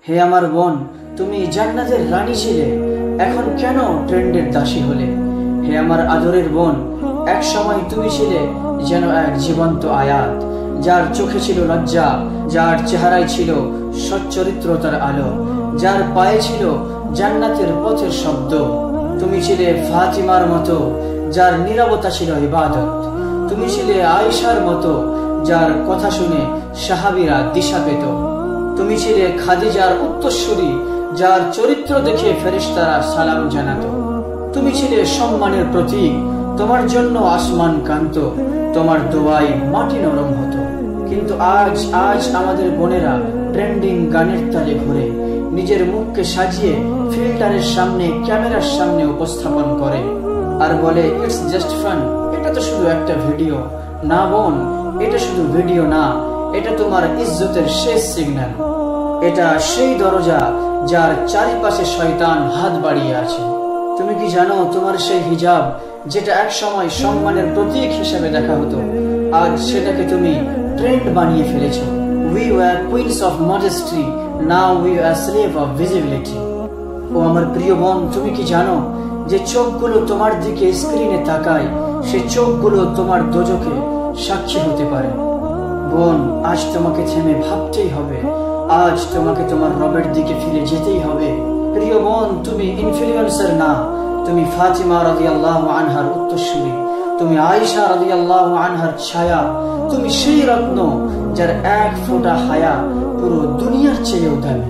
হে আমার বোন, তুমি জান্নাতের রানী ছিলে, এখন কেন ট্রেন্ডের দাসী হলে? হে আমার আদরের বোন, এক সময় তুমি ছিলে যেন এক জীবন্ত আয়াত, যার চোখে ছিল লজ্জা, যার চেহারায় ছিল সচ্চরিত্রতার আলো, যার পায়ে ছিল জান্নাতের পথের শব্দ। তুমি ছিলে ফাতিমার মতো, যার নীরবতা ছিল ইবাদত। তুমি ছিলে আয়েশার মতো, যার কথা শুনে সাহাবীরা দিশা পেত। তুমি ছিলে খাদিজার উত্তরসূরি, যার চরিত্র দেখে ফেরেশতারা সালাম জানাতো। তুমি ছিলে সম্মানের প্রতীক, তোমার জন্য আসমান কাঁদত, তোমার দোয়ায় মাটি নরম হতো। কিন্তু আজ আমাদের বোনেরা ট্রেন্ডিং গানের তালে ঘুরে, নিজের মুখকে সাজিয়ে ফিল্টারের সামনে, ক্যামেরার সামনে উপস্থাপন করে আর বলে ইটস জাস্ট ফান, এটা তো শুধু একটা ভিডিও। না বোন, এটা শুধু ভিডিও না, এটা তোমার ইজ্জতের শেষ সিগন্যাল। এটা সেই দরজা যার চারিপাশে শয়তান হাত বাড়িয়ে আছে। তুমি কি জানো, তোমার সেই হিজাব যেটা এক সময় সম্মানের প্রতীক হিসেবে দেখা হতো, আজ সেটাকে তুমি ট্রেন্ড বানিয়ে ফেলেছো। We were queens of modesty, now we are slave of visibility. ও আমার প্রিয় বোন, তুমি কি জানো যে চোখগুলো তোমার দিকে স্ক্রিনে তাকায়, সে চোখগুলো তোমার দোজখে সাক্ষী হতে পারে। বোন, আজ তোমাকে থেমে ভাবতেই হবে, আজ তোমাকে তোমার রবের দিকে ফিরে যেতেই হবে। প্রিয় বোন, তুমি ইনফ্লুয়েন্সার না, তুমি ফাতিমা রাদিয়াল্লাহু আনহার উত্তরসূরি, তুমি আয়েশা রাদিয়াল্লাহু আনহার ছায়া, তুমি সেই রত্ন যার এক ফোঁটা হায়া পুরো দুনিয়ার চেয়েও দামি।